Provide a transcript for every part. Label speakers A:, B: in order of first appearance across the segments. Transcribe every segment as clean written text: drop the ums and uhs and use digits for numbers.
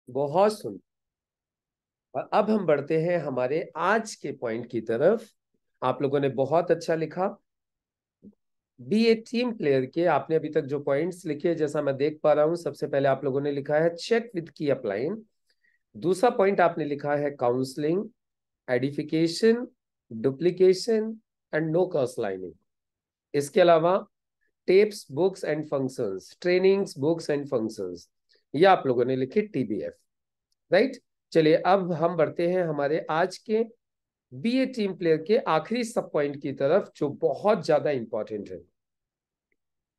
A: बहुत सुंदर। और अब हम बढ़ते हैं हमारे आज के पॉइंट की तरफ। आप लोगों ने बहुत अच्छा लिखा। बी ए टीम प्लेयर के आपने अभी तक जो पॉइंट्स लिखे, जैसा मैं देख पा रहा हूं, सबसे पहले आप लोगों ने लिखा है चेक विद की अपलाइन। दूसरा पॉइंट आपने लिखा है counselling, edification, duplication and no cross lining. इसके अलावा tapes, books and functions, trainings, books and functions, ये आप लोगों ने लिखे टीबीएफ। राइट। चलिए अब हम बढ़ते हैं हमारे आज के बी ए टीम प्लेयर के आखिरी सब पॉइंट की तरफ, जो बहुत ज्यादा इंपॉर्टेंट है।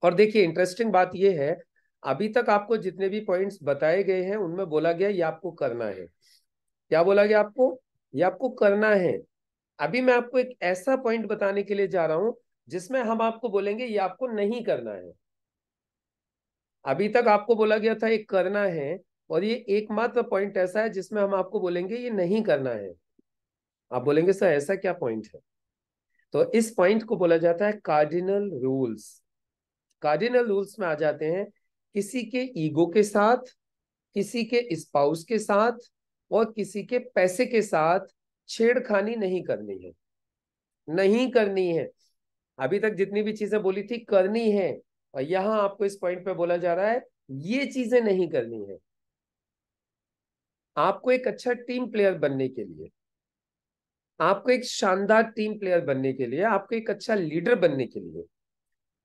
A: और देखिए इंटरेस्टिंग बात यह है, अभी तक आपको जितने भी पॉइंट्स बताए गए हैं उनमें बोला गया ये आपको करना है। क्या बोला गया आपको? ये आपको करना है। अभी मैं आपको एक ऐसा पॉइंट बताने के लिए जा रहा हूं जिसमें हम आपको बोलेंगे ये आपको नहीं करना है। अभी तक आपको बोला गया था ये करना है, और ये एकमात्र पॉइंट ऐसा है जिसमें हम आपको बोलेंगे ये नहीं करना है। आप बोलेंगे सर ऐसा क्या पॉइंट है? तो इस पॉइंट को बोला जाता है कार्डिनल रूल्स। कार्डिनल रूल्स में आ जाते हैं किसी के ईगो के साथ, किसी के स्पाउस के साथ और किसी के पैसे के साथ छेड़खानी नहीं करनी है। नहीं करनी है। अभी तक जितनी भी चीजें बोली थी करनी है, और यहां आपको इस पॉइंट पे बोला जा रहा है ये चीजें नहीं करनी है। आपको एक अच्छा टीम प्लेयर बनने के लिए, आपको एक शानदार टीम प्लेयर बनने के लिए, आपको एक अच्छा लीडर बनने के लिए,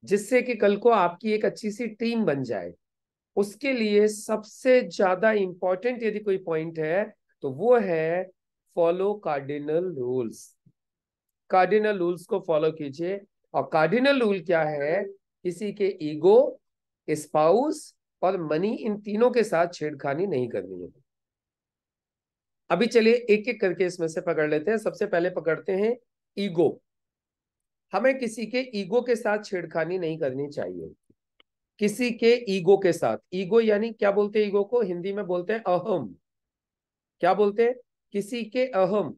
A: जिससे कि कल को आपकी एक अच्छी सी टीम बन जाए, उसके लिए सबसे ज्यादा इंपॉर्टेंट यदि कोई पॉइंट है तो वो है follow cardinal rules. Cardinal rules को फॉलो कीजिए। और कार्डिनल रूल क्या है? किसी के ईगो, स्पाउस और मनी, इन तीनों के साथ छेड़खानी नहीं करनी है। अभी चलिए एक एक करके इसमें से पकड़ लेते हैं। सबसे पहले पकड़ते हैं ईगो। हमें किसी के ईगो के साथ छेड़खानी नहीं करनी चाहिए। किसी के ईगो के साथ, ईगो यानी क्या बोलते हैं ईगो को? हिंदी में बोलते हैं अहम। क्या बोलते हैं? किसी के अहम।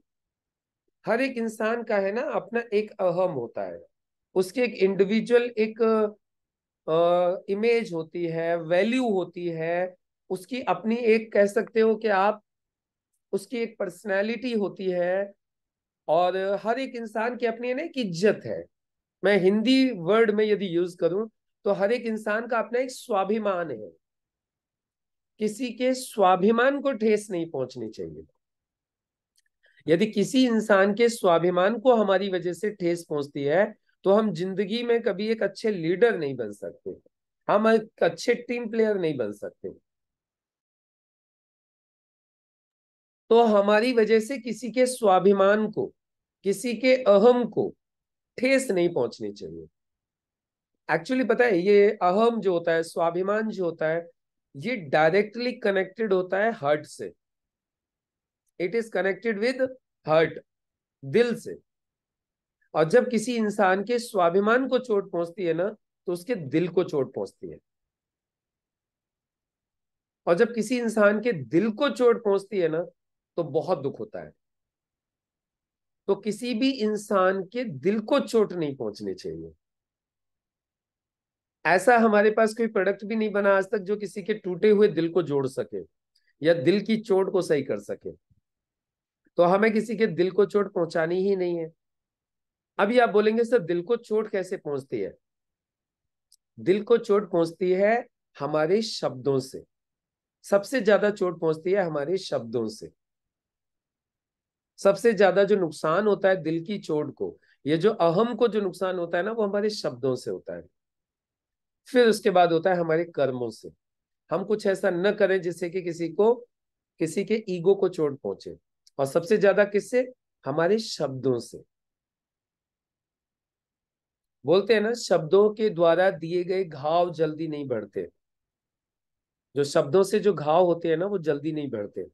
A: हर एक इंसान का है ना अपना एक अहम होता है। उसकी एक इंडिविजुअल एक इमेज होती है, वैल्यू होती है। उसकी अपनी एक कह सकते हो कि आप, उसकी एक पर्सनैलिटी होती है। और हर एक इंसान की अपनी है ना एक इज्जत है। मैं हिंदी वर्ड में यदि यूज करूं तो हर एक इंसान का अपना एक स्वाभिमान है। किसी के स्वाभिमान को ठेस नहीं पहुंचनी चाहिए। यदि किसी इंसान के स्वाभिमान को हमारी वजह से ठेस पहुंचती है तो हम जिंदगी में कभी एक अच्छे लीडर नहीं बन सकते, हम एक अच्छे टीम प्लेयर नहीं बन सकते। तो हमारी वजह से किसी के स्वाभिमान को, किसी के अहम को ठेस नहीं पहुंचनी चाहिए। एक्चुअली पता है ये अहम जो होता है, स्वाभिमान जो होता है, ये डायरेक्टली कनेक्टेड होता है हार्ट से। It is connected with heart, दिल से। और जब किसी इंसान के स्वाभिमान को चोट पहुंचती है ना तो उसके दिल को चोट पहुंचती है। और जब किसी इंसान के दिल को चोट पहुंचती है ना तो बहुत दुख होता है। तो किसी भी इंसान के दिल को चोट नहीं पहुंचनी चाहिए। ऐसा हमारे पास कोई प्रोडक्ट भी नहीं बना आज तक जो किसी के टूटे हुए दिल को जोड़ सके या दिल की चोट को सही कर सके। तो हमें किसी के दिल को चोट पहुंचानी ही नहीं है। अभी आप बोलेंगे सर दिल को चोट कैसे पहुंचती है? दिल को चोट पहुंचती है हमारे शब्दों से। सबसे ज्यादा चोट पहुंचती है हमारे शब्दों से। सबसे ज्यादा जो नुकसान होता है दिल की चोट को, ये जो अहम को जो नुकसान होता है ना, वो हमारे शब्दों से होता है। फिर उसके बाद होता है हमारे कर्मों से। हम कुछ ऐसा न करें जिससे कि किसी को, किसी के ईगो को चोट पहुंचे। और सबसे ज्यादा किससे? हमारे शब्दों से। बोलते हैं ना शब्दों के द्वारा दिए गए घाव जल्दी नहीं बढ़ते। जो शब्दों से जो घाव होते हैं ना वो जल्दी नहीं बढ़ते।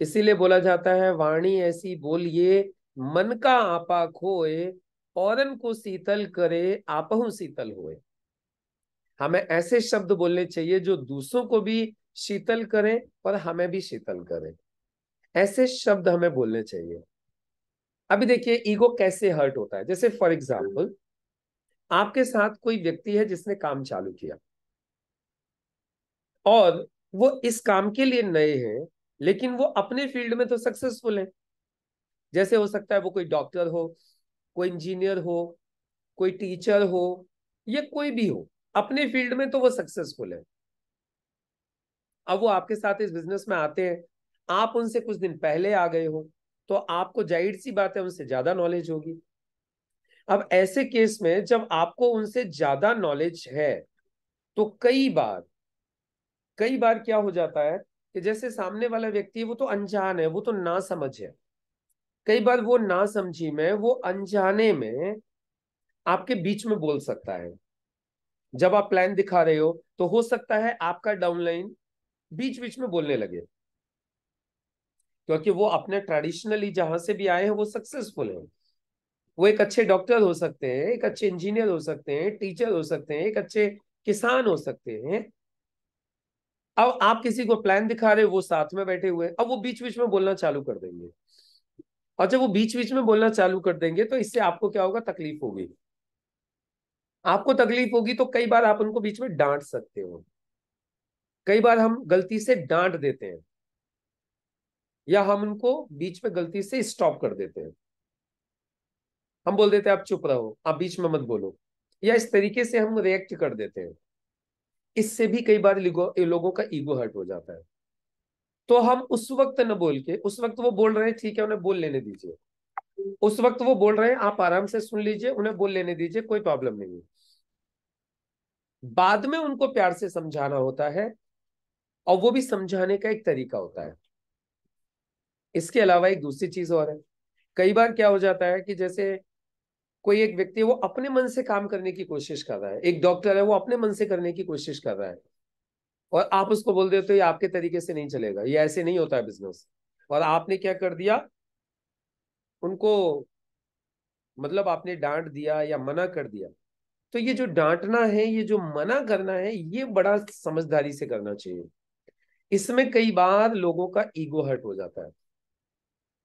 A: इसीलिए बोला जाता है वाणी ऐसी बोलिए मन का आपा खोए, औरन को शीतल करे आपहु शीतल होए। हमें ऐसे शब्द बोलने चाहिए जो दूसरों को भी शीतल करें और हमें भी शीतल करें। ऐसे शब्द हमें बोलने चाहिए। अभी देखिए ईगो कैसे हर्ट होता है। जैसे फॉर एग्जाम्पल आपके साथ कोई व्यक्ति है जिसने काम चालू किया, और वो इस काम के लिए नए हैं, लेकिन वो अपने फील्ड में तो सक्सेसफुल हैं। जैसे हो सकता है वो कोई डॉक्टर हो, कोई इंजीनियर हो, कोई टीचर हो, या कोई भी हो, अपने फील्ड में तो वो सक्सेसफुल है। अब वो आपके साथ इस बिजनेस में आते हैं, आप उनसे कुछ दिन पहले आ गए हो, तो आपको जाहिर सी बात है उनसे ज्यादा नॉलेज होगी। अब ऐसे केस में जब आपको उनसे ज्यादा नॉलेज है, तो कई बार क्या हो जाता है कि जैसे सामने वाला व्यक्ति है, वो तो अनजान है, वो तो ना समझ है। कई बार वो ना समझी में, वो अनजाने में आपके बीच में बोल सकता है। जब आप प्लान दिखा रहे हो, तो हो सकता है आपका डाउनलाइन बीच बीच में बोलने लगे, क्योंकि वो अपने ट्रेडिशनली जहां से भी आए हैं वो सक्सेसफुल है। वो एक अच्छे डॉक्टर हो सकते हैं, एक अच्छे इंजीनियर हो सकते हैं, टीचर हो सकते हैं, एक अच्छे किसान हो सकते हैं। अब आप किसी को प्लान दिखा रहे हो, वो साथ में बैठे हुए हैं, अब वो बीच बीच में बोलना चालू कर देंगे। और जब वो बीच बीच में बोलना चालू कर देंगे, तो इससे आपको क्या होगा, तकलीफ होगी। आपको तकलीफ होगी तो कई बार आप उनको बीच में डांट सकते हो। कई बार हम गलती से डांट देते हैं, या हम उनको बीच में गलती से स्टॉप कर देते हैं। हम बोल देते हैं आप चुप रहो, आप बीच में मत बोलो, या इस तरीके से हम रिएक्ट कर देते हैं। इससे भी कई बार लोगों का ईगो हर्ट हो जाता है। तो हम उस वक्त न बोल के, उस वक्त वो बोल रहे हैं, ठीक है, उन्हें बोल लेने दीजिए। उस वक्त वो बोल रहे हैं, आप आराम से सुन लीजिए, उन्हें बोल लेने दीजिए, कोई प्रॉब्लम नहीं है। बाद में उनको प्यार से समझाना होता है, और वो भी समझाने का एक तरीका होता है। इसके अलावा एक दूसरी चीज और है। कई बार क्या हो जाता है कि जैसे कोई एक व्यक्ति है, वो अपने मन से काम करने की कोशिश कर रहा है, एक डॉक्टर है, वो अपने मन से करने की कोशिश कर रहा है, और आप उसको बोल देते हो ये आपके तरीके से नहीं चलेगा, ये ऐसे नहीं होता है बिजनेस। और आपने क्या कर दिया, उनको, मतलब आपने डांट दिया या मना कर दिया। तो ये जो डांटना है, ये जो मना करना है, ये बड़ा समझदारी से करना चाहिए। इसमें कई बार लोगों का ईगो हर्ट हो जाता है।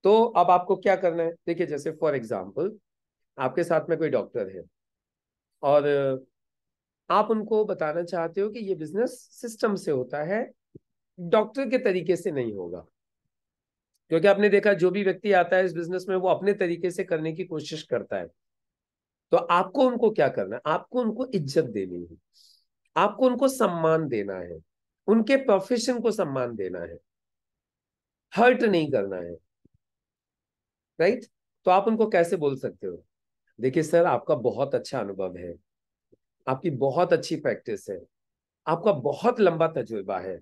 A: तो अब आपको क्या करना है, देखिए, जैसे फॉर एग्जाम्पल आपके साथ में कोई डॉक्टर है, और आप उनको बताना चाहते हो कि ये बिजनेस सिस्टम से होता है, डॉक्टर के तरीके से नहीं होगा। क्योंकि आपने देखा, जो भी व्यक्ति आता है इस बिजनेस में, वो अपने तरीके से करने की कोशिश करता है। तो आपको उनको क्या करना है, आपको उनको इज्जत देनी है, आपको उनको सम्मान देना है, उनके प्रोफेशन को सम्मान देना है, हर्ट नहीं करना है। राइट? तो आप उनको कैसे बोल सकते हो, देखिए सर, आपका बहुत अच्छा अनुभव है, आपकी बहुत अच्छी प्रैक्टिस है, आपका बहुत लंबा तजुर्बा है।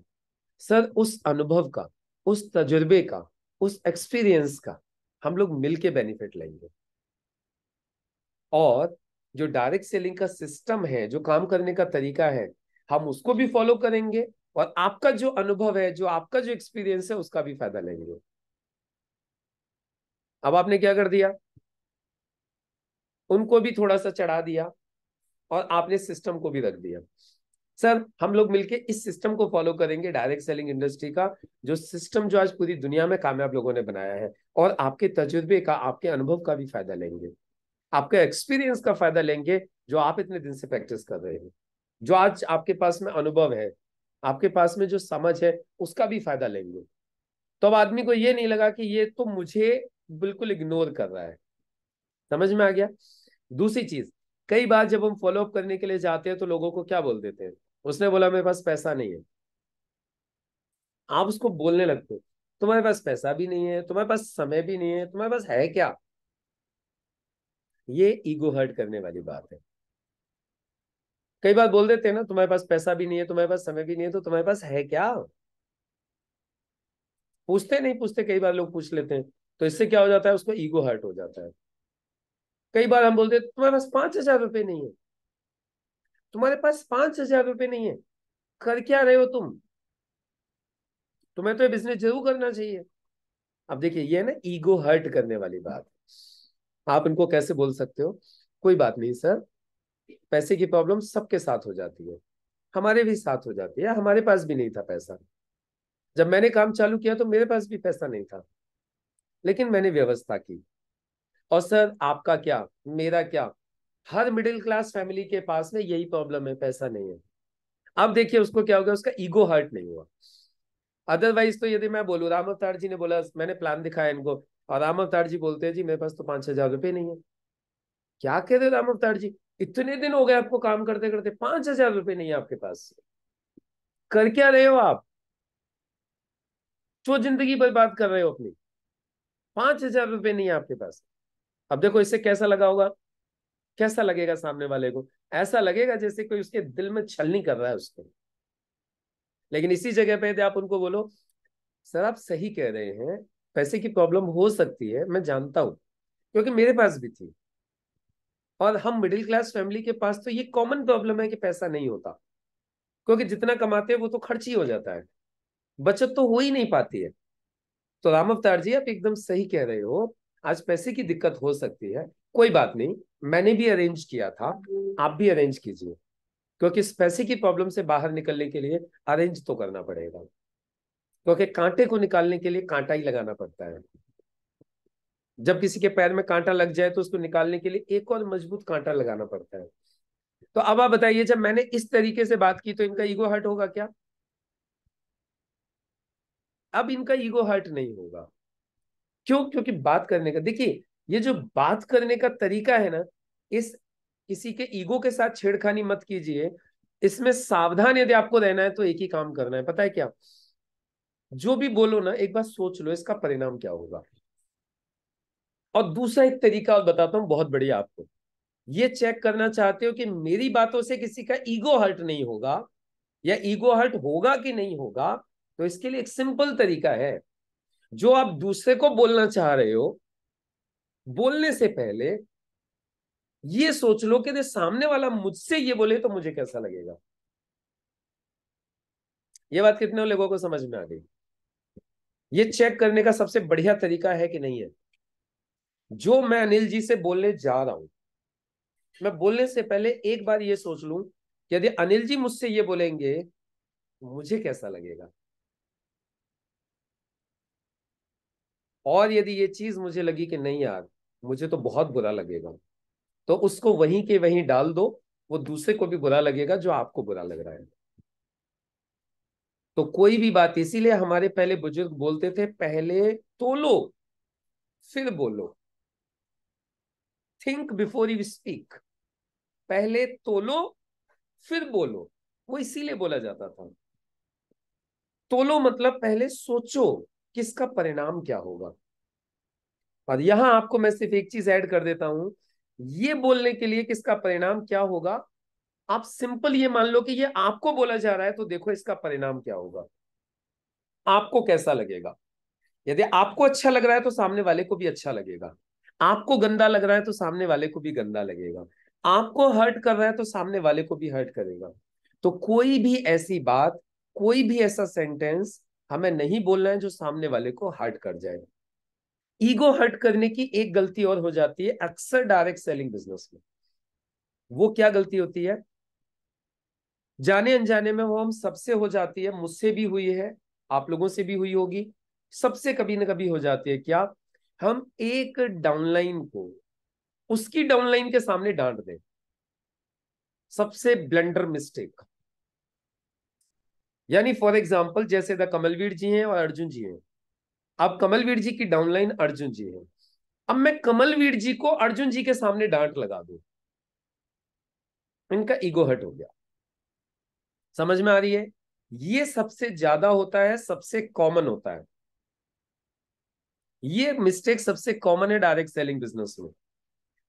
A: सर, उस अनुभव का, उस तजुर्बे का, उस एक्सपीरियंस का हम लोग मिलके बेनिफिट लेंगे। और जो डायरेक्ट सेलिंग का सिस्टम है, जो काम करने का तरीका है, हम उसको भी फॉलो करेंगे, और आपका जो अनुभव है, जो आपका जो एक्सपीरियंस है, उसका भी फायदा लेंगे। अब आपने क्या कर दिया, उनको भी थोड़ा सा चढ़ा दिया, और आपने सिस्टम को भी रख दिया। सर, हम लोग मिलके इस सिस्टम को फॉलो करेंगे, डायरेक्ट सेलिंग इंडस्ट्री का जो सिस्टम, जो आज पूरी दुनिया में कामयाब लोगों ने बनाया है, और आपके तजुर्बे का, आपके अनुभव का भी फायदा लेंगे, आपके एक्सपीरियंस का फायदा लेंगे, जो आप इतने दिन से प्रैक्टिस कर रहे हैं, जो आज आपके पास में अनुभव है, आपके पास में जो समझ है, उसका भी फायदा लेंगे। तो अब आदमी को ये नहीं लगा कि ये तो मुझे बिल्कुल इग्नोर कर रहा है। समझ में आ गया? दूसरी चीज, कई बार जब हम फॉलो अप करने के लिए जाते हैं, तो लोगों को क्या बोल देते हैं, उसने बोला मेरे पास पैसा नहीं है। आप उसको बोलने लगते हो, तुम्हारे पास पैसा भी नहीं है, तुम्हारे पास समय भी नहीं है, तुम्हारे पास है क्या? ये ईगो हर्ट करने वाली बात है। कई बार बोल देते हैं ना, तुम्हारे पास पैसा भी नहीं है, तुम्हारे पास समय भी नहीं है, तो तुम्हारे पास है क्या? पूछते नहीं पूछते, कई बार लोग पूछ लेते हैं। तो इससे क्या हो जाता है, उसको ईगो हर्ट हो जाता है। कई बार हम बोलते हैं तुम्हारे पास 5,000 रुपये नहीं है, तुम्हारे पास 5,000 रुपये नहीं है, कर क्या रहे हो तुम, तुम्हें तो ये बिजनेस जरूर करना चाहिए। अब देखिए, ये है ना ईगो हर्ट करने वाली बात। आप इनको कैसे बोल सकते हो, कोई बात नहीं सर, पैसे की प्रॉब्लम सबके साथ हो जाती है, हमारे भी साथ हो जाती है, हमारे पास भी नहीं था पैसा। जब मैंने काम चालू किया तो मेरे पास भी पैसा नहीं था, लेकिन मैंने व्यवस्था की। और सर, आपका क्या, मेरा क्या, हर मिडिल क्लास फैमिली के पास में यही प्रॉब्लम है, पैसा नहीं है। अब देखिए उसको क्या हो गया, उसका ईगो हर्ट नहीं हुआ। अदरवाइज तो यदि मैं बोलूं राम अवतार जी ने बोला, मैंने प्लान दिखाया इनको, और राम अवतार जी बोलते हैं जी मेरे पास तो 5,000 रुपये नहीं है। क्या कह रहे हो राम अवतार जी, इतने दिन हो गए आपको काम करते करते, 5,000 रुपये नहीं है आपके पास, कर क्या रहे हो आप, जो जिंदगी बर्बाद कर रहे हो अपनी, 5,000 रुपये नहीं है आपके पास। अब देखो इससे कैसा लगा होगा, कैसा लगेगा सामने वाले को, ऐसा लगेगा जैसे कोई उसके दिल में छलनी कर रहा है उसको। लेकिन इसी जगह पे यदि आप उनको बोलो सर आप सही कह रहे हैं, पैसे की प्रॉब्लम हो सकती है, मैं जानता हूं, क्योंकि मेरे पास भी थी, और हम मिडिल क्लास फैमिली के पास तो ये कॉमन प्रॉब्लम है कि पैसा नहीं होता, क्योंकि जितना कमाते हैं वो तो खर्च ही हो जाता है, बचत तो हो ही नहीं पाती है। तो राम अवतार जी आप एकदम सही कह रहे हो, आज पैसे की दिक्कत हो सकती है, कोई बात नहीं, मैंने भी अरेंज किया था, आप भी अरेंज कीजिए, क्योंकि इस पैसे की प्रॉब्लम से बाहर निकलने के लिए अरेंज तो करना पड़ेगा, क्योंकि कांटे को निकालने के लिए कांटा ही लगाना पड़ता है। जब किसी के पैर में कांटा लग जाए तो उसको निकालने के लिए एक और मजबूत कांटा लगाना पड़ता है। तो अब आप बताइए, जब मैंने इस तरीके से बात की तो इनका ईगो हर्ट होगा क्या? अब इनका ईगो हर्ट नहीं होगा। क्यों? क्योंकि बात करने का, देखिए ये जो बात करने का तरीका है ना, इस किसी के ईगो के साथ छेड़खानी मत कीजिए। इसमें सावधान यदि आपको रहना है तो एक ही काम करना है, पता है क्या? जो भी बोलो ना एक बार सोच लो इसका परिणाम क्या होगा। और दूसरा एक तरीका और बताता हूं बहुत बढ़िया आपको, ये चेक करना चाहते हो कि मेरी बातों से किसी का ईगो हर्ट नहीं होगा, या ईगो हर्ट होगा कि नहीं होगा, तो इसके लिए एक सिंपल तरीका है। जो आप दूसरे को बोलना चाह रहे हो, बोलने से पहले ये सोच लो कि सामने वाला मुझसे ये बोले तो मुझे कैसा लगेगा। ये बात कितने लोगों को समझ में आ गई? ये चेक करने का सबसे बढ़िया तरीका है कि नहीं है? जो मैं अनिल जी से बोलने जा रहा हूं, मैं बोलने से पहले एक बार ये सोच लूं कि यदि अनिल जी मुझसे ये बोलेंगे तो मुझे कैसा लगेगा, और यदि ये चीज मुझे लगी कि नहीं यार मुझे तो बहुत बुरा लगेगा, तो उसको वहीं के वहीं डाल दो, वो दूसरे को भी बुरा लगेगा जो आपको बुरा लग रहा है। तो कोई भी बात, इसीलिए हमारे पहले बुजुर्ग बोलते थे पहले तोलो फिर बोलो, थिंक बिफोर यू स्पीक, पहले तोलो फिर बोलो। वो इसीलिए बोला जाता था, तोलो मतलब पहले सोचो किसका परिणाम क्या होगा। और यहां आपको मैं सिर्फ एक चीज ऐड कर देता हूं, ये बोलने के लिए किसका परिणाम क्या होगा, आप सिंपल ये मान लो कि ये आपको बोला जा रहा है, तो देखो इसका परिणाम क्या होगा, आपको कैसा लगेगा। यदि आपको अच्छा लग रहा है तो सामने वाले को भी अच्छा लगेगा, आपको गंदा लग रहा है तो सामने वाले को भी गंदा लगेगा, आपको हर्ट कर रहा है तो सामने वाले को भी हर्ट करेगा। तो कोई भी ऐसी बात, कोई भी ऐसा सेंटेंस हमें नहीं बोलना है जो सामने वाले को हर्ट कर जाए। ईगो हर्ट करने की एक गलती और हो जाती है अक्सर डायरेक्ट सेलिंग बिजनेस में। वो क्या गलती होती है? जाने अनजाने में वो हम सबसे हो जाती है, मुझसे भी हुई है, आप लोगों से भी हुई होगी, सबसे कभी ना कभी हो जाती है। क्या? हम एक डाउनलाइन को उसकी डाउनलाइन के सामने डांट दें, सबसे ब्लंडर मिस्टेक। यानी फॉर एग्जाम्पल जैसे द कमलवीर जी हैं और अर्जुन जी हैं, अब कमलवीर जी की डाउनलाइन अर्जुन जी है, अब मैं कमलवीर जी को अर्जुन जी के सामने डांट लगा दूं, इनका ईगो हर्ट हो गया। समझ में आ रही है? ये सबसे ज्यादा होता है, सबसे कॉमन होता है, ये मिस्टेक सबसे कॉमन है डायरेक्ट सेलिंग बिजनेस में,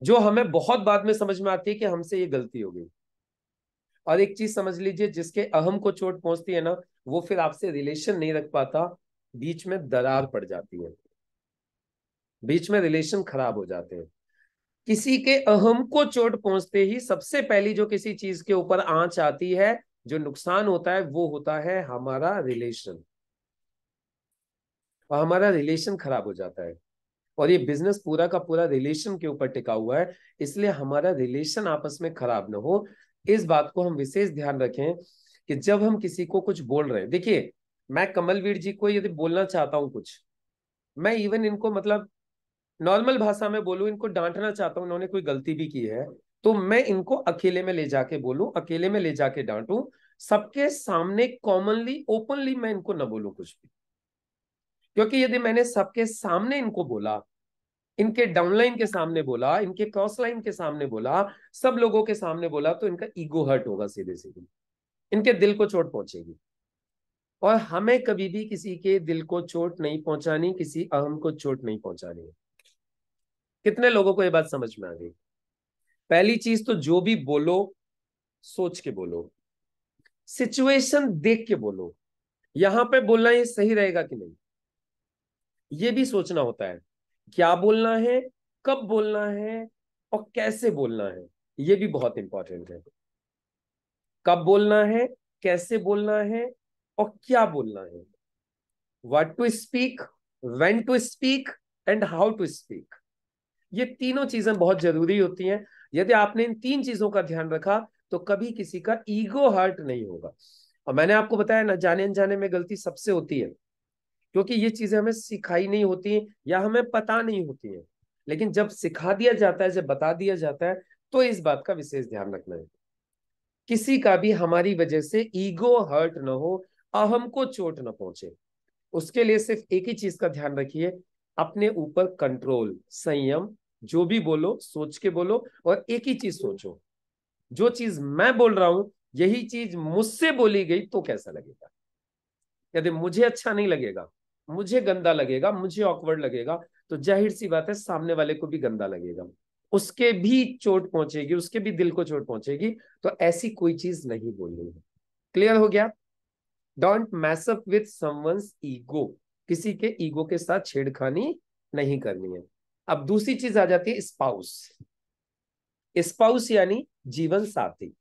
A: जो हमें बहुत बाद में समझ में आती है कि हमसे ये गलती हो गई। और एक चीज समझ लीजिए, जिसके अहम को चोट पहुंचती है ना, वो फिर आपसे रिलेशन नहीं रख पाता, बीच में दरार पड़ जाती है, बीच में रिलेशन खराब हो जाते हैं। किसी के अहम को चोट पहुंचते ही सबसे पहली जो किसी चीज के ऊपर आंच आती है, जो नुकसान होता है वो होता है हमारा रिलेशन, और हमारा रिलेशन खराब हो जाता है। और ये बिजनेस पूरा का पूरा रिलेशन के ऊपर टिका हुआ है, इसलिए हमारा रिलेशन आपस में खराब ना हो, इस बात को हम विशेष ध्यान रखें कि जब हम किसी को कुछ बोल रहे हैं। देखिए मैं कमलवीर जी को यदि बोलना चाहता हूं कुछ, मैं इवन इनको मतलब नॉर्मल भाषा में बोलूं, इनको डांटना चाहता हूं, इन्होंने कोई गलती भी की है, तो मैं इनको अकेले में ले जाके बोलूं, अकेले में ले जाके डांटूं, सबके सामने कॉमनली ओपनली मैं इनको न बोलूं कुछ भी, क्योंकि यदि मैंने सबके सामने इनको बोला, इनके डाउनलाइन के सामने बोला, इनके क्रॉस लाइन के सामने बोला, सब लोगों के सामने बोला, तो इनका ईगो हर्ट होगा, सीधे सीधे इनके दिल को चोट पहुंचेगी। और हमें कभी भी किसी के दिल को चोट नहीं पहुंचानी, किसी अहम को चोट नहीं पहुंचानी है। कितने लोगों को ये बात समझ में आ गई? पहली चीज तो जो भी बोलो सोच के बोलो, सिचुएशन देख के बोलो, यहां पे बोलना ये सही रहेगा कि नहीं, ये भी सोचना होता है। क्या बोलना है, कब बोलना है, और कैसे बोलना है, ये भी बहुत इंपॉर्टेंट है। कब बोलना है, कैसे बोलना है, और क्या बोलना है। What to speak, when to speak, and how to speak. ये तीनों चीजें बहुत जरूरी होती हैं। यदि आपने इन तीन चीजों का ध्यान रखा तो कभी किसी का ईगो हर्ट नहीं होगा। और मैंने आपको बताया ना, जाने अनजाने में गलती सबसे होती है, क्योंकि ये चीजें हमें सिखाई नहीं होती या हमें पता नहीं होती है। लेकिन जब सिखा दिया जाता है, जब बता दिया जाता है, तो इस बात का विशेष ध्यान रखना है, किसी का भी हमारी वजह से ईगो हर्ट ना हो, अहम को चोट ना पहुंचे। उसके लिए सिर्फ एक ही चीज का ध्यान रखिए, अपने ऊपर कंट्रोल, संयम। जो भी बोलो सोच के बोलो, और एक ही चीज सोचो, जो चीज मैं बोल रहा हूं यही चीज मुझसे बोली गई तो कैसा लगेगा। यदि मुझे अच्छा नहीं लगेगा, मुझे गंदा लगेगा, मुझे ऑकवर्ड लगेगा, तो जाहिर सी बात है सामने वाले को भी गंदा लगेगा, उसके भी चोट पहुंचेगी, उसके भी दिल को चोट पहुंचेगी। तो ऐसी कोई चीज नहीं बोलनी है। क्लियर हो गया? Don't mess up with someone's ego, किसी के ईगो के साथ छेड़खानी नहीं करनी है। अब दूसरी चीज आ जाती है स्पाउस। स्पाउस यानी जीवन साथी।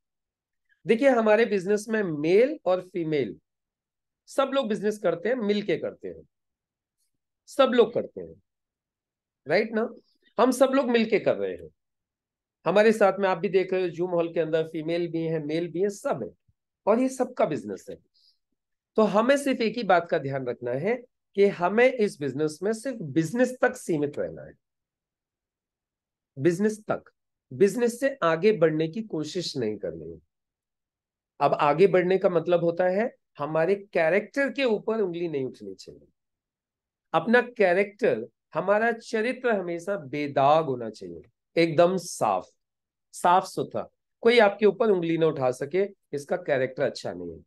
A: देखिए, हमारे बिजनेस में मेल और फीमेल सब लोग बिजनेस करते हैं, मिलके करते हैं, सब लोग करते हैं, राइट ना? हम सब लोग मिलके कर रहे हैं। हमारे साथ में आप भी देख रहे हो, जूम हॉल के अंदर फीमेल भी है, मेल भी है, सब है, और ये सबका बिजनेस है। तो हमें सिर्फ एक ही बात का ध्यान रखना है कि हमें इस बिजनेस में सिर्फ बिजनेस तक सीमित रहना है, बिजनेस तक। बिजनेस से आगे बढ़ने की कोशिश नहीं करनी है। अब आगे बढ़ने का मतलब होता है हमारे कैरेक्टर के ऊपर उंगली नहीं उठनी चाहिए। अपना कैरेक्टर, हमारा चरित्र हमेशा बेदाग होना चाहिए, एकदम साफ, साफ सुथरा। कोई आपके ऊपर उंगली ना उठा सके, इसका कैरेक्टर अच्छा नहीं है।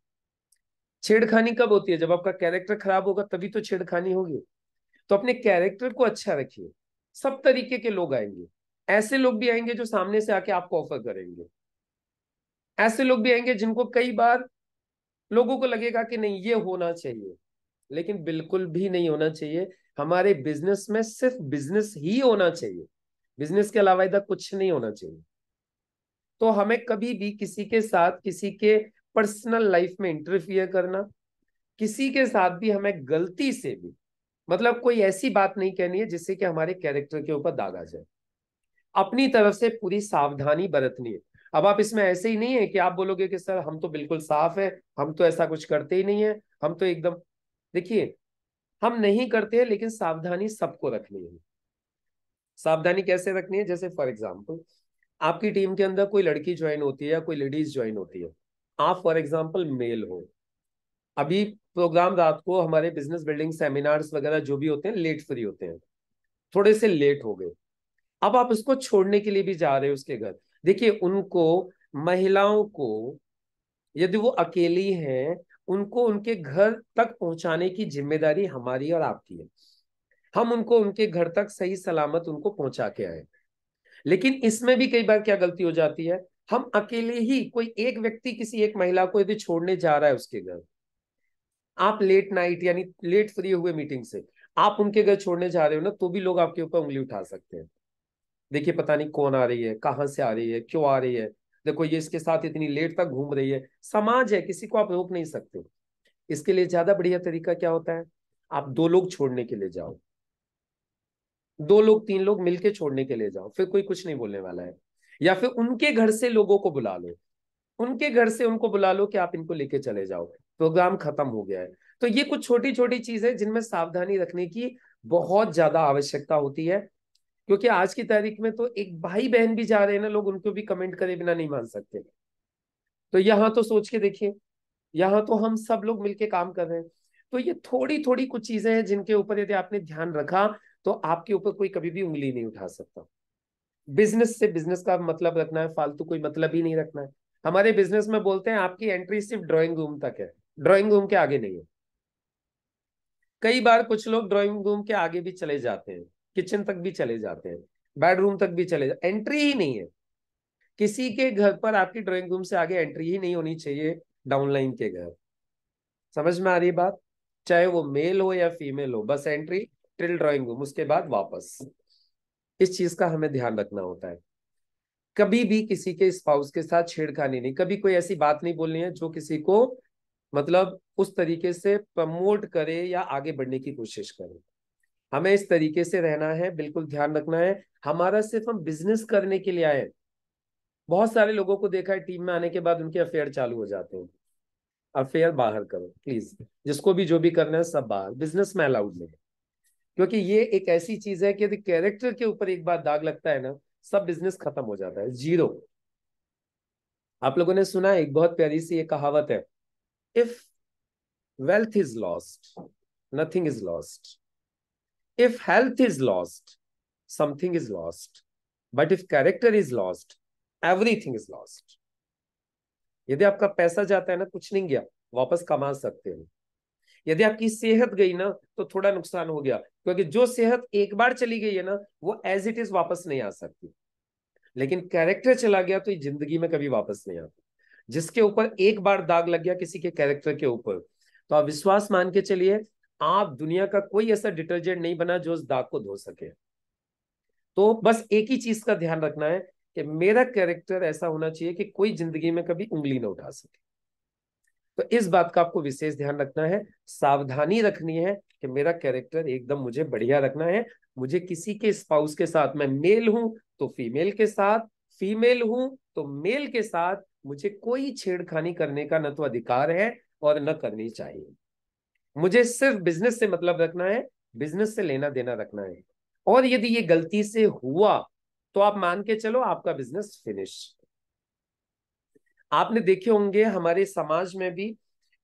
A: छेड़खानी कब होती है? जब आपका कैरेक्टर खराब होगा, तभी तो छेड़खानी होगी। तो अपने कैरेक्टर को अच्छा रखिए। सब तरीके के लोग आएंगे, ऐसे लोग भी आएंगे जो सामने से आके आपको ऑफर करेंगे, ऐसे लोग भी आएंगे जिनको कई बार लोगों को लगेगा कि नहीं ये होना चाहिए, लेकिन बिल्कुल भी नहीं होना चाहिए। हमारे बिजनेस में सिर्फ बिजनेस ही होना चाहिए, बिजनेस के अलावा इधर कुछ नहीं होना चाहिए। तो हमें कभी भी किसी के साथ, किसी के पर्सनल लाइफ में इंटरफियर करना, किसी के साथ भी हमें गलती से भी, मतलब कोई ऐसी बात नहीं कहनी है जिससे कि हमारे कैरेक्टर के ऊपर दाग आ जाए। अपनी तरफ से पूरी सावधानी बरतनी है। अब आप इसमें ऐसे ही नहीं है कि आप बोलोगे कि सर हम तो बिल्कुल साफ है, हम तो ऐसा कुछ करते ही नहीं है, हम तो एकदम। देखिए, हम नहीं करते हैं, लेकिन सावधानी सबको रखनी है। सावधानी कैसे रखनी है? जैसे फॉर एग्जाम्पल, आपकी टीम के अंदर कोई लड़की ज्वाइन होती है या कोई लेडीज ज्वाइन होती है, आप फॉर एग्जाम्पल मेल हो। अभी प्रोग्राम रात को, हमारे बिजनेस बिल्डिंग सेमिनार्स वगैरह जो भी होते हैं लेट फ्री होते हैं, थोड़े से लेट हो गए, अब आप उसको छोड़ने के लिए भी जा रहे हो उसके घर। देखिए, उनको, महिलाओं को, यदि वो अकेली हैं, उनको उनके घर तक पहुंचाने की जिम्मेदारी हमारी और आपकी है। हम उनको उनके घर तक सही सलामत उनको पहुंचा के आए। लेकिन इसमें भी कई बार क्या गलती हो जाती है, हम अकेले ही, कोई एक व्यक्ति किसी एक महिला को यदि छोड़ने जा रहा है उसके घर, आप लेट नाइट यानी लेट फ्री हुए मीटिंग से आप उनके घर छोड़ने जा रहे हो ना, तो भी लोग आपके ऊपर उंगली उठा सकते हैं। देखिए, पता नहीं कौन आ रही है, कहाँ से आ रही है, क्यों आ रही है, देखो ये इसके साथ इतनी लेट तक घूम रही है। समाज है, किसी को आप रोक नहीं सकते। इसके लिए ज्यादा बढ़िया तरीका क्या होता है, आप दो लोग छोड़ने के लिए जाओ, दो लोग तीन लोग मिलके छोड़ने के लिए जाओ, फिर कोई कुछ नहीं बोलने वाला है। या फिर उनके घर से लोगों को बुला लो, उनके घर से उनको बुला लो कि आप इनको लेके चले जाओ, प्रोग्राम खत्म हो गया है। तो ये कुछ छोटी छोटी चीजें जिनमें सावधानी रखने की बहुत ज्यादा आवश्यकता होती है, क्योंकि आज की तारीख में तो एक भाई बहन भी जा रहे हैं ना, लोग उनको भी कमेंट करे बिना नहीं मान सकते। तो यहां तो सोच के देखिए, यहाँ तो हम सब लोग मिलके काम कर रहे हैं। तो ये थोड़ी थोड़ी कुछ चीजें हैं जिनके ऊपर यदि आपने ध्यान रखा तो आपके ऊपर कोई कभी भी उंगली नहीं उठा सकता। बिजनेस से बिजनेस का मतलब रखना है, फालतू कोई मतलब ही नहीं रखना है। हमारे बिजनेस में बोलते हैं आपकी एंट्री सिर्फ ड्राइंग रूम तक है, ड्राइंग रूम के आगे नहीं है। कई बार कुछ लोग ड्राइंग रूम के आगे भी चले जाते हैं, किचन तक भी चले जाते हैं, बेडरूम तक भी चले जाते, एंट्री ही नहीं है। किसी के घर पर आपकी ड्राइंग रूम से आगे एंट्री ही नहीं होनी चाहिए, डाउनलाइन के घर। समझ में आ रही है बात? चाहे वो मेल हो या फीमेल हो, बस एंट्री टिल ड्राइंग रूम, उसके बाद वापस। इस चीज का हमें ध्यान रखना होता है। कभी भी किसी के स्पाउस के साथ छेड़खानी नहीं, कभी कोई ऐसी बात नहीं बोलनी है जो किसी को मतलब उस तरीके से प्रमोट करे या आगे बढ़ने की कोशिश करे। हमें इस तरीके से रहना है, बिल्कुल ध्यान रखना है। हमारा सिर्फ हम बिजनेस करने के लिए आए। बहुत सारे लोगों को देखा है टीम में आने के बाद उनके अफेयर चालू हो जाते हैं। अफेयर बाहर करो प्लीज, जिसको भी जो भी करना है सब बाहर, बिजनेस में अलाउड नहीं है। क्योंकि ये एक ऐसी चीज है कि यदि कैरेक्टर के ऊपर एक बार दाग लगता है ना, सब बिजनेस खत्म हो जाता है, जीरो। आप लोगों ने सुना है एक बहुत प्यारी सी ये कहावत है, if wealth is lost, nothing is lost. If health is lost, something is lost. But if character is lost, everything is lost. यदि आपका पैसा जाता है ना, कुछ नहीं गया, वापस कमा सकते हो। यदि आपकी सेहत गई ना, तो थोड़ा नुकसान हो गया, क्योंकि जो सेहत एक बार चली गई है ना, वो एज इट इज वापस नहीं आ सकती। लेकिन कैरेक्टर चला गया तो ये जिंदगी में कभी वापस नहीं आता। जिसके ऊपर एक बार दाग लग गया किसी के कैरेक्टर के ऊपर, तो आप विश्वास मान के चलिए, आप दुनिया का कोई ऐसा डिटर्जेंट नहीं बना जो उस दाग को धो सके। तो बस एक ही चीज का ध्यान रखना है कि मेरा कैरेक्टर ऐसा होना चाहिए कि कोई जिंदगी में कभी उंगली ना उठा सके। तो इस बात का आपको विशेष ध्यान रखना है, सावधानी रखनी है कि मेरा कैरेक्टर एकदम मुझे बढ़िया रखना है। मुझे किसी के स्पाउस के साथ, मैं मेल हूं तो फीमेल के साथ, फीमेल हूं तो मेल के साथ, मुझे कोई छेड़खानी करने का न तो अधिकार है और न करनी चाहिए। मुझे सिर्फ बिजनेस से मतलब रखना है, बिजनेस से लेना देना रखना है। और यदि ये गलती से हुआ तो आप मान के चलो आपका बिजनेस फिनिश। आपने देखे होंगे हमारे समाज में भी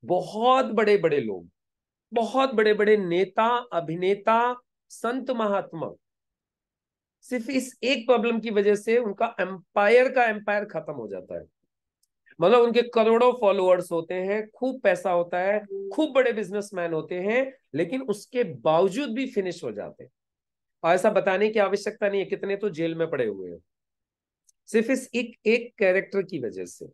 A: बहुत बड़े बड़े लोग, बहुत बड़े बड़े नेता, अभिनेता, संत, महात्मा, सिर्फ इस एक प्रॉब्लम की वजह से उनका एम्पायर का एम्पायर खत्म हो जाता है। मतलब उनके करोड़ों फॉलोअर्स होते हैं, खूब पैसा होता है, खूब बड़े बिजनेसमैन होते हैं, लेकिन उसके बावजूद भी फिनिश हो जाते हैं। और ऐसा बताने की आवश्यकता नहीं है, कितने तो जेल में पड़े हुए हैं, सिर्फ इस एक एक कैरेक्टर की वजह से।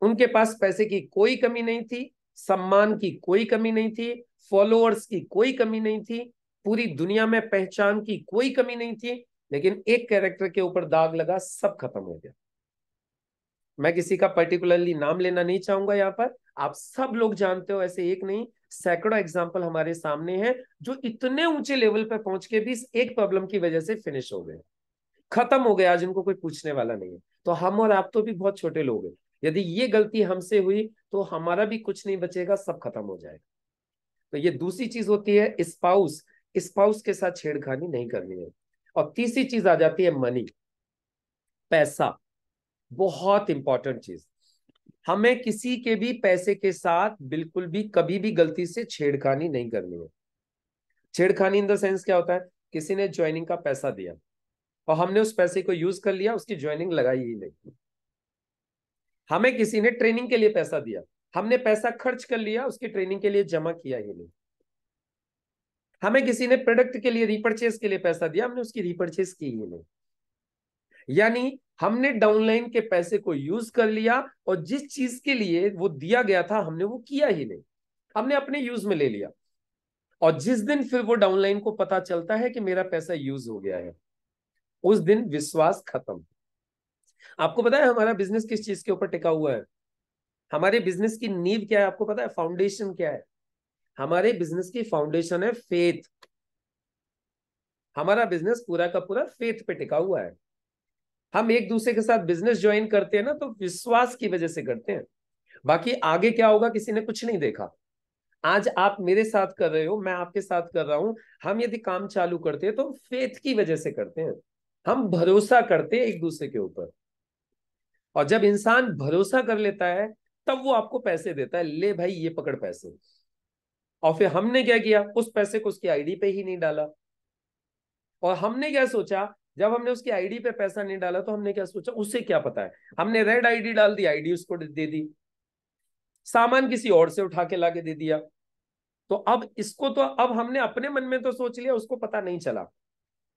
A: उनके पास पैसे की कोई कमी नहीं थी, सम्मान की कोई कमी नहीं थी, फॉलोअर्स की कोई कमी नहीं थी, पूरी दुनिया में पहचान की कोई कमी नहीं थी, लेकिन एक कैरेक्टर के ऊपर दाग लगा, सब खत्म हो गया। मैं किसी का पर्टिकुलरली नाम लेना नहीं चाहूंगा यहाँ पर, आप सब लोग जानते हो, ऐसे एक नहीं सैकड़ों एग्जाम्पल हमारे सामने हैं जो इतने ऊंचे लेवल पर पहुंच के भी इस एक प्रॉब्लम की वजह से फिनिश हो गए, खत्म हो गए, आज इनको कोई पूछने वाला नहीं है। तो हम और आप तो भी बहुत छोटे लोग हैं, यदि ये गलती हमसे हुई तो हमारा भी कुछ नहीं बचेगा, सब खत्म हो जाएगा। तो ये दूसरी चीज होती है स्पाउस, स्पाउस के साथ छेड़खानी नहीं करनी है। और तीसरी चीज आ जाती है मनी, पैसा, बहुत इंपॉर्टेंट चीज। हमें किसी के भी पैसे के साथ बिल्कुल भी कभी भी गलती से छेड़खानी नहीं करनी है। छेड़खानी इन द सेंस क्या होता है, किसी ने ज्वाइनिंग का पैसा दिया और हमने उस पैसे को यूज कर लिया, उसकी ज्वाइनिंग लगाई ही नहीं। हमें किसी ने ट्रेनिंग के लिए पैसा दिया, हमने पैसा खर्च कर लिया, उसकी ट्रेनिंग के लिए जमा किया ही नहीं। हमें किसी ने प्रोडक्ट के लिए रीपर्चेस के लिए पैसा दिया, हमने उसकी रीपर्चेस की ही नहीं। यानी हमने डाउनलाइन के पैसे को यूज कर लिया और जिस चीज के लिए वो दिया गया था हमने वो किया ही नहीं, हमने अपने यूज में ले लिया। और जिस दिन फिर वो डाउनलाइन को पता चलता है कि मेरा पैसा यूज हो गया है, उस दिन विश्वास खत्म। आपको पता है हमारा बिजनेस किस चीज के ऊपर टिका हुआ है? हमारे बिजनेस की नींव क्या है आपको पता है? फाउंडेशन क्या है? हमारे बिजनेस की फाउंडेशन है फेथ। हमारा बिजनेस पूरा का पूरा फेथ पे टिका हुआ है। हम एक दूसरे के साथ बिजनेस ज्वाइन करते हैं ना, तो विश्वास की वजह से करते हैं। बाकी आगे क्या होगा किसी ने कुछ नहीं देखा। आज आप मेरे साथ कर रहे हो, मैं आपके साथ कर रहा हूं, हम यदि काम चालू करते हैं तो फेथ की वजह से करते हैं। हम भरोसा करते हैं एक दूसरे के ऊपर। और जब इंसान भरोसा कर लेता है तब वो आपको पैसे देता है, ले भाई ये पकड़ पैसे। और फिर हमने क्या किया, उस पैसे को उसकी आईडी पे ही नहीं डाला। और हमने क्या सोचा, जब हमने उसकी आईडी पे पैसा नहीं डाला तो हमने क्या सोचा, उसे क्या पता है, हमने रेड आईडी डाल दी, आईडी उसको दे दी, सामान किसी और से उठा के लाके दे दिया। तो अब इसको तो अब हमने अपने मन में तो सोच लिया, उसको पता नहीं चला।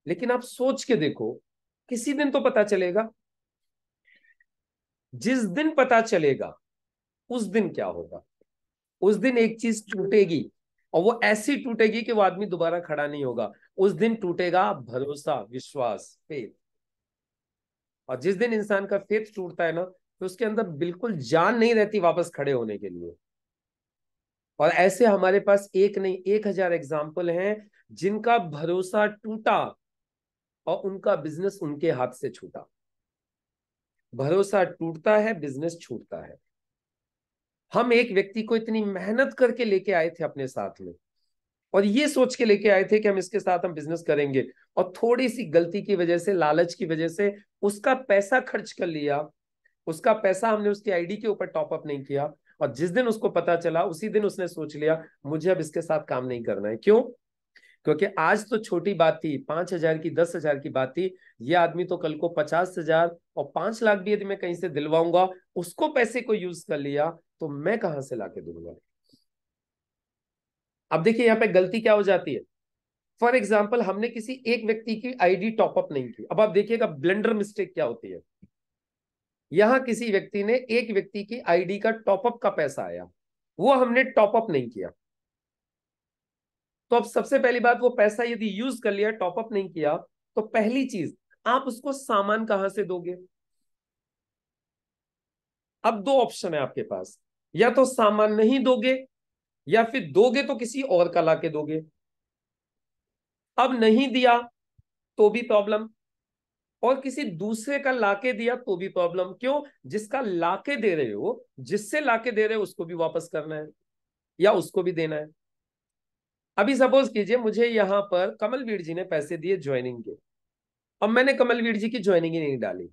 A: लेकिन आप सोच के देखो, किसी दिन तो पता चलेगा। जिस दिन पता चलेगा उस दिन क्या होगा, उस दिन एक चीज टूटेगी, और वो ऐसी टूटेगी कि वो आदमी दोबारा खड़ा नहीं होगा। उस दिन टूटेगा भरोसा, विश्वास, फेथ। और जिस दिन इंसान का फेथ टूटता है ना, तो उसके अंदर बिल्कुल जान नहीं रहती वापस खड़े होने के लिए। और ऐसे हमारे पास एक नहीं 1000 एग्जाम्पल हैं जिनका भरोसा टूटा और उनका बिजनेस उनके हाथ से छूटा। भरोसा टूटता है, बिजनेस छूटता है। हम एक व्यक्ति को इतनी मेहनत करके लेके आए थे अपने साथ में, और ये सोच के लेके आए थे कि हम इसके साथ हम बिजनेस करेंगे, और थोड़ी सी गलती की वजह से, लालच की वजह से उसका पैसा खर्च कर लिया। उसका पैसा हमने उसकी आईडी के ऊपर टॉपअप नहीं किया, और जिस दिन उसको पता चला उसी दिन उसने सोच लिया मुझे अब इसके साथ काम नहीं करना है। क्यों? क्योंकि आज तो छोटी बात थी, 5,000 की 10,000 की बात थी, ये आदमी तो कल को 50,000 और 5 लाख भी यदि मैं कहीं से दिलवाऊंगा, उसको पैसे को यूज कर लिया तो मैं कहां से लाके दूंगा। अब देखिए यहाँ पे गलती क्या हो जाती है। फॉर एग्जाम्पल, हमने किसी एक व्यक्ति की आईडी टॉपअप नहीं की। अब आप देखिएगा ब्लेंडर मिस्टेक क्या होती है। यहां किसी व्यक्ति ने, एक व्यक्ति की आईडी का टॉपअप का पैसा आया, वो हमने टॉपअप नहीं किया। तो अब सबसे पहली बात, वो पैसा यदि यूज कर लिया, टॉपअप नहीं किया, तो पहली चीज, आप उसको सामान कहां से दोगे। अब दो ऑप्शन है आपके पास, या तो सामान नहीं दोगे, या फिर दोगे तो किसी और का लाके दोगे। अब नहीं दिया तो भी प्रॉब्लम, और किसी दूसरे का लाके दिया तो भी प्रॉब्लम। क्यों? जिसका लाके दे रहे हो, जिससे लाके दे रहे हो, उसको भी वापस करना है या उसको भी देना है। अभी सपोज कीजिए मुझे यहां पर कमलवीर जी ने पैसे दिए ज्वाइनिंग के, अब मैंने कमलवीर जी की ज्वाइनिंग ही नहीं डाली।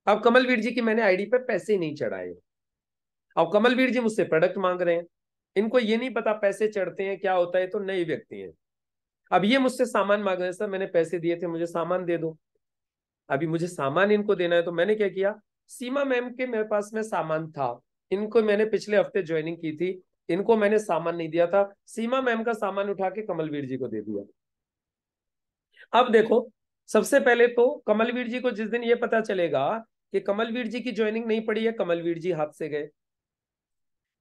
A: अब कमलवीर जी की मैंने आईडी पे पैसे ही नहीं चढ़ाए। अब कमलवीर जी मुझसे प्रोडक्ट मांग रहे हैं, इनको ये नहीं पता पैसे चढ़ते हैं क्या होता है, तो नए व्यक्ति हैं। अब ये मुझसे सामान मांग रहे हैं, सर मैंने पैसे दिए थे, मुझे सामान दे दो। अभी मुझे सामान इनको देना है, तो मैंने क्या किया, सीमा मैम के मेरे पास में सामान था, इनको मैंने पिछले हफ्ते ज्वाइनिंग की थी, इनको मैंने सामान नहीं दिया था, सीमा मैम का सामान उठा के कमलवीर जी को दे दिया। अब देखो, सबसे पहले तो कमलवीर जी को जिस दिन ये पता चलेगा कि कमलवीर जी की ज्वाइनिंग नहीं पड़ी है, कमलवीर जी हाथ से गए।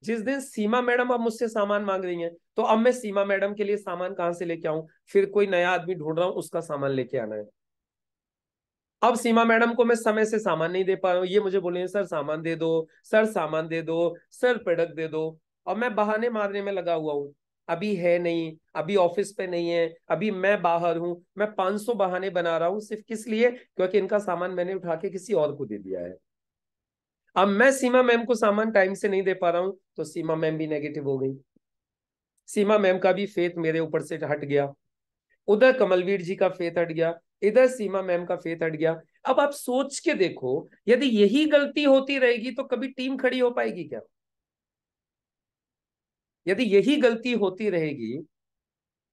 A: जिस दिन सीमा मैडम अब मुझसे सामान मांग रही हैं, तो अब मैं सीमा मैडम के लिए सामान कहां से लेके आऊं, फिर कोई नया आदमी ढूंढ रहा हूं, उसका सामान लेके आना है। अब सीमा मैडम को मैं समय से सामान नहीं दे पा रहा हूँ, ये मुझे बोले सर सामान दे दो, सर सामान दे दो, सर प्रोडक्ट दे दो। और मैं बहाने मारने में लगा हुआ हूँ, अभी है नहीं, अभी ऑफिस पे नहीं है, अभी मैं बाहर हूं। मैं 500 बहाने बना रहा हूँ, सिर्फ किस लिए? क्योंकि इनका सामान मैंने उठा के किसी और को दे दिया है। अब मैं सीमा मैम को सामान टाइम से नहीं दे पा रहा हूं, तो सीमा मैम भी नेगेटिव हो गई, सीमा मैम का भी फेथ मेरे ऊपर से हट गया, उधर कमलवीर जी का फेथ हट गया, इधर सीमा मैम का फेथ हट गया। अब आप सोच के देखो, यदि यही गलती होती रहेगी तो कभी टीम खड़ी हो पाएगी क्या? यदि यही गलती होती रहेगी,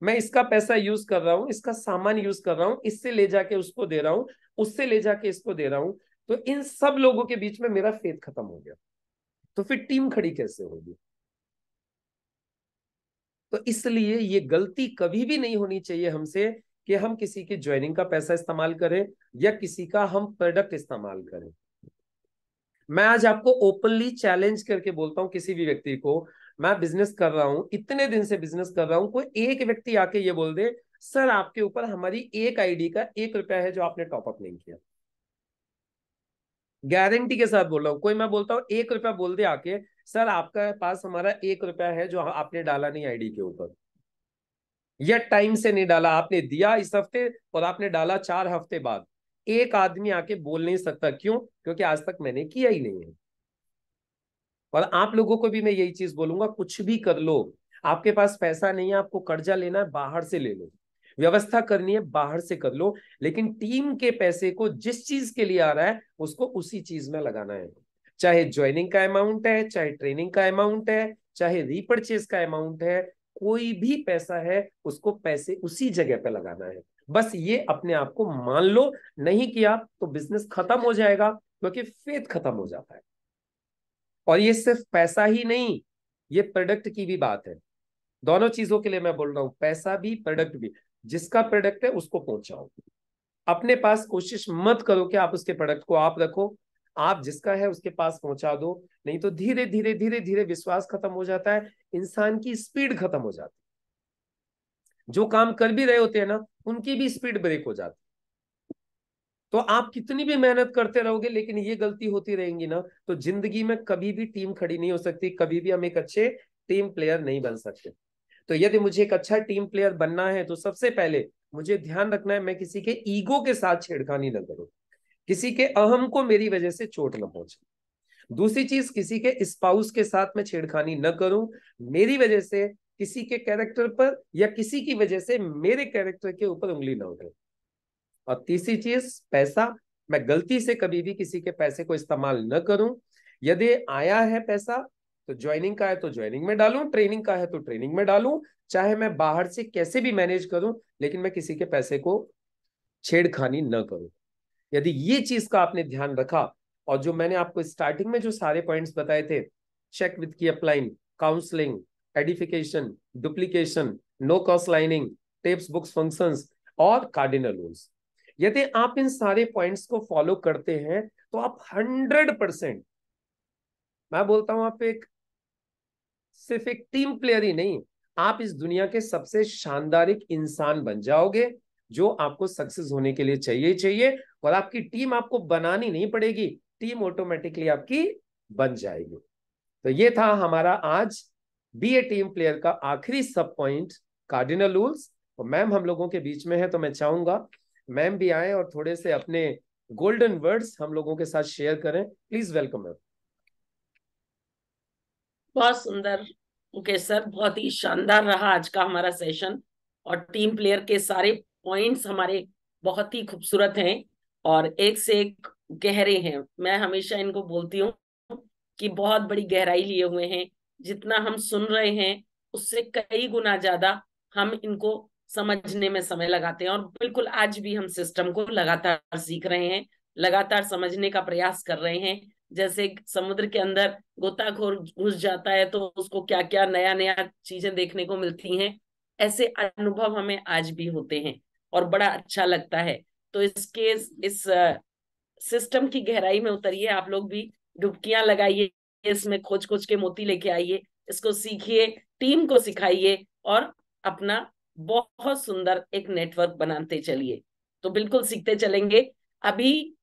A: मैं इसका पैसा यूज कर रहा हूं, इसका सामान यूज कर रहा हूं, इससे ले जाके उसको दे रहा हूं, उससे ले जाके इसको दे रहा हूं, तो इन सब लोगों के बीच में मेरा फेथ खत्म हो गया, तो फिर टीम खड़ी कैसे होगी? तो इसलिए ये गलती कभी भी नहीं होनी चाहिए हमसे कि हम किसी की ज्वाइनिंग का पैसा इस्तेमाल करें या किसी का हम प्रोडक्ट इस्तेमाल करें। मैं आज आपको ओपनली चैलेंज करके बोलता हूं, किसी भी व्यक्ति को, मैं बिजनेस कर रहा हूं, इतने दिन से बिजनेस कर रहा हूं, कोई एक व्यक्ति आके ये बोल दे सर आपके ऊपर हमारी एक आईडी का 1 रुपया है जो आपने टॉपअप नहीं किया, गारंटी के साथ बोल रहा हूं, कोई मैं बोलता हूं 1 रुपया बोल दे आके, सर आपका पास हमारा 1 रुपया है जो आपने डाला नहीं आईडी के ऊपर, या टाइम से नहीं डाला, आपने दिया इस हफ्ते और आपने डाला 4 हफ्ते बाद, एक आदमी आके बोल नहीं सकता। क्यों? क्योंकि आज तक मैंने किया ही नहीं है। और आप लोगों को भी मैं यही चीज बोलूंगा, कुछ भी कर लो, आपके पास पैसा नहीं है, आपको कर्जा लेना है, बाहर से ले लो, व्यवस्था करनी है बाहर से कर लो, लेकिन टीम के पैसे को जिस चीज के लिए आ रहा है उसको उसी चीज में लगाना है। चाहे ज्वाइनिंग का अमाउंट है, चाहे ट्रेनिंग का अमाउंट है, चाहे रीपर्चेज का अमाउंट है, कोई भी पैसा है उसको पैसे उसी जगह पे लगाना है। बस ये अपने आप को मान लो, नहीं किया तो बिजनेस खत्म हो जाएगा, क्योंकि फेथ खत्म हो जाता है। और ये सिर्फ पैसा ही नहीं, ये प्रोडक्ट की भी बात है। दोनों चीजों के लिए मैं बोल रहा हूं, पैसा भी प्रोडक्ट भी। जिसका प्रोडक्ट है उसको पहुंचाओ, अपने पास कोशिश मत करो कि आप उसके प्रोडक्ट को आप रखो, आप जिसका है उसके पास पहुंचा दो। नहीं तो धीरे धीरे धीरे धीरे विश्वास खत्म हो जाता है, इंसान की स्पीड खत्म हो जाती है। जो काम कर भी रहे होते हैं ना, उनकी भी स्पीड ब्रेक हो जाती है। तो आप कितनी भी मेहनत करते रहोगे लेकिन ये गलती होती रहेंगी ना, तो जिंदगी में कभी भी टीम खड़ी नहीं हो सकती, कभी भी हम एक अच्छे टीम प्लेयर नहीं बन सकते। तो यदि मुझे एक अच्छा टीम प्लेयर बनना है तो सबसे पहले मुझे ध्यान रखना है मैं किसी के ईगो के साथ छेड़खानी न करूं, किसी के अहम को मेरी वजह से चोट न पहुंचे। दूसरी चीज, किसी के स्पाउस के साथ मैं छेड़खानी न करूं, मेरी वजह से किसी के कैरेक्टर पर या किसी की वजह से मेरे कैरेक्टर के ऊपर उंगली न उठे। और तीसरी चीज, पैसा, मैं गलती से कभी भी किसी के पैसे को इस्तेमाल न करूं। यदि आया है पैसा तो ज्वाइनिंग का है तो ज्वाइनिंग में डालूं, ट्रेनिंग का है तो ट्रेनिंग में डालूं, चाहे मैं बाहर से कैसे भी मैनेज करूं, लेकिन मैं किसी के पैसे को छेड़खानी न करूं। यदि ये चीज का आपने ध्यान रखा, और जो मैंने आपको स्टार्टिंग में जो सारे पॉइंट्स बताए थे, चेक विद की upline, counselling, edification, duplication, no कॉस्ट लाइनिंग, टेप्स बुक्स फंक्शंस और कार्डिनल रूल्स, यदि आप इन सारे पॉइंट्स को फॉलो करते हैं तो आप 100%, मैं बोलता हूं, आप एक सिर्फ एक टीम प्लेयर ही नहीं, आप इस दुनिया के सबसे शानदार एक इंसान बन जाओगे, जो आपको सक्सेस होने के लिए चाहिए चाहिए। और आपकी टीम आपको बनानी नहीं पड़ेगी, टीम ऑटोमेटिकली आपकी बन जाएगी। तो ये था हमारा आज बी ए टीम प्लेयर का आखिरी सब पॉइंट, कार्डिनल रूल्स। और मैम हम लोगों के बीच में है तो मैं चाहूंगा मैम भी आए और थोड़े से अपने गोल्डन वर्ड्स हम लोगों के साथ शेयर करें। Please welcome ma'am.
B: बहुत सुंदर मुकेश सर, बहुत ही शानदार रहा आज का हमारा सेशन। और टीम प्लेयर के सारे पॉइंट्स हमारे बहुत ही खूबसूरत हैं और एक से एक गहरे हैं। मैं हमेशा इनको बोलती हूँ कि बहुत बड़ी गहराई लिए हुए हैं। जितना हम सुन रहे हैं उससे कई गुना ज्यादा हम इनको समझने में समय लगाते हैं। और बिल्कुल आज भी हम सिस्टम को लगातार सीख रहे हैं, लगातार समझने का प्रयास कर रहे हैं। जैसे समुद्र के अंदर गोताखोर घुस जाता है तो उसको क्या क्या नया नया चीजें देखने को मिलती हैं, ऐसे अनुभव हमें आज भी होते हैं और बड़ा अच्छा लगता है। तो इसके इस सिस्टम की गहराई में उतरिए, आप लोग भी डुबकियां लगाइए, इसमें खोज खोज के मोती लेके आइए, इसको सीखिए, टीम को सिखाइए और अपना बहुत सुंदर एक नेटवर्क बनाते चलिए। तो बिल्कुल सीखते चलेंगे। अभी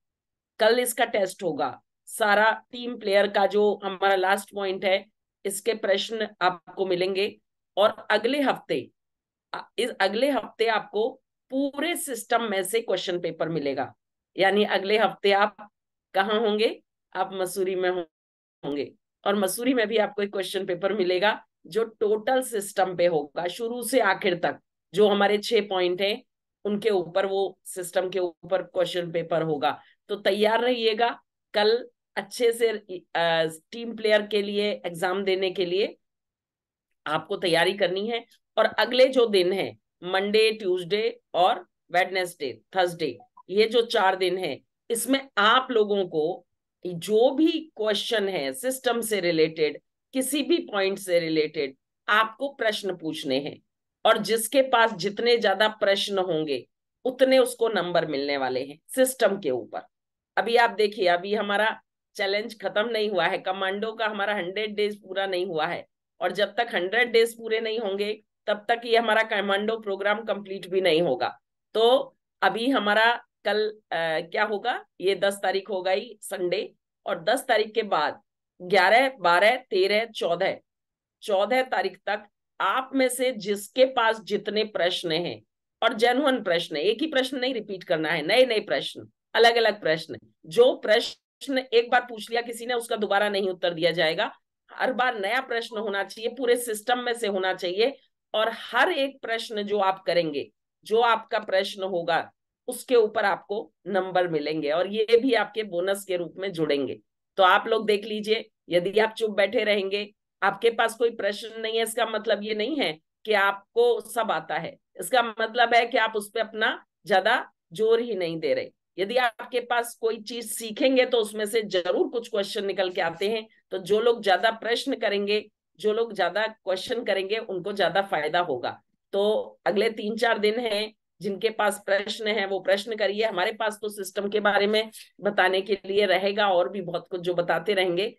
B: कल इसका टेस्ट होगा, सारा टीम प्लेयर का जो हमारा लास्ट पॉइंट है, इसके प्रश्न आपको मिलेंगे। और अगले हफ्ते आपको पूरे सिस्टम में से क्वेश्चन पेपर मिलेगा। यानी अगले हफ्ते आप कहाँ होंगे? आप मसूरी में होंगे। और मसूरी में भी आपको एक क्वेश्चन पेपर मिलेगा जो टोटल सिस्टम पे होगा, शुरू से आखिर तक। जो हमारे 6 पॉइंट हैं उनके ऊपर, वो सिस्टम के ऊपर क्वेश्चन पेपर होगा। तो तैयार रहिएगा कल अच्छे से टीम प्लेयर के लिए एग्जाम देने के लिए आपको तैयारी करनी है। और अगले जो दिन है, मंडे, ट्यूसडे और वेडनेसडे, थर्सडे, ये जो 4 दिन है, इसमें आप लोगों को जो भी क्वेश्चन है सिस्टम से रिलेटेड, किसी भी पॉइंट से रिलेटेड, आपको प्रश्न पूछने हैं। और जिसके पास जितने ज्यादा प्रश्न होंगे उतने उसको नंबर मिलने वाले हैं सिस्टम के ऊपर। अभी आप देखिए, अभी हमारा चैलेंज खत्म नहीं हुआ है, कमांडो का हमारा 100 डेज पूरा नहीं हुआ है। और जब तक 100 डेज पूरे नहीं होंगे तब तक ये हमारा कमांडो प्रोग्राम कंप्लीट भी नहीं होगा। तो अभी हमारा कल क्या होगा, ये 10 तारीख हो गई संडे। और 10 तारीख के बाद 11, 12, 13, 14 तारीख तक आप में से जिसके पास जितने प्रश्न हैं, और जेन्युइन प्रश्न, एक ही प्रश्न नहीं रिपीट करना है, नए नए प्रश्न, अलग अलग प्रश्न। जो प्रश्न एक बार पूछ लिया किसी ने, उसका दोबारा नहीं उत्तर दिया जाएगा। हर बार नया प्रश्न होना चाहिए, पूरे सिस्टम में से होना चाहिए। और हर एक प्रश्न जो आप करेंगे, जो आपका प्रश्न होगा, उसके ऊपर आपको नंबर मिलेंगे और ये भी आपके बोनस के रूप में जुड़ेंगे। तो आप लोग देख लीजिए, यदि आप चुप बैठे रहेंगे, आपके पास कोई प्रश्न नहीं है, इसका मतलब ये नहीं है कि आपको सब आता है। इसका मतलब है कि आप उस पर अपना ज्यादा जोर ही नहीं दे रहे। यदि आपके पास कोई चीज सीखेंगे तो उसमें से जरूर कुछ क्वेश्चन निकल के आते हैं। तो जो लोग ज्यादा प्रश्न करेंगे, जो लोग ज्यादा क्वेश्चन करेंगे, उनको ज्यादा फायदा होगा। तो अगले 3-4 दिन हैं, जिनके पास प्रश्न है वो प्रश्न करिए। हमारे पास तो सिस्टम के बारे में बताने के लिए रहेगा और भी बहुत कुछ जो बताते रहेंगे।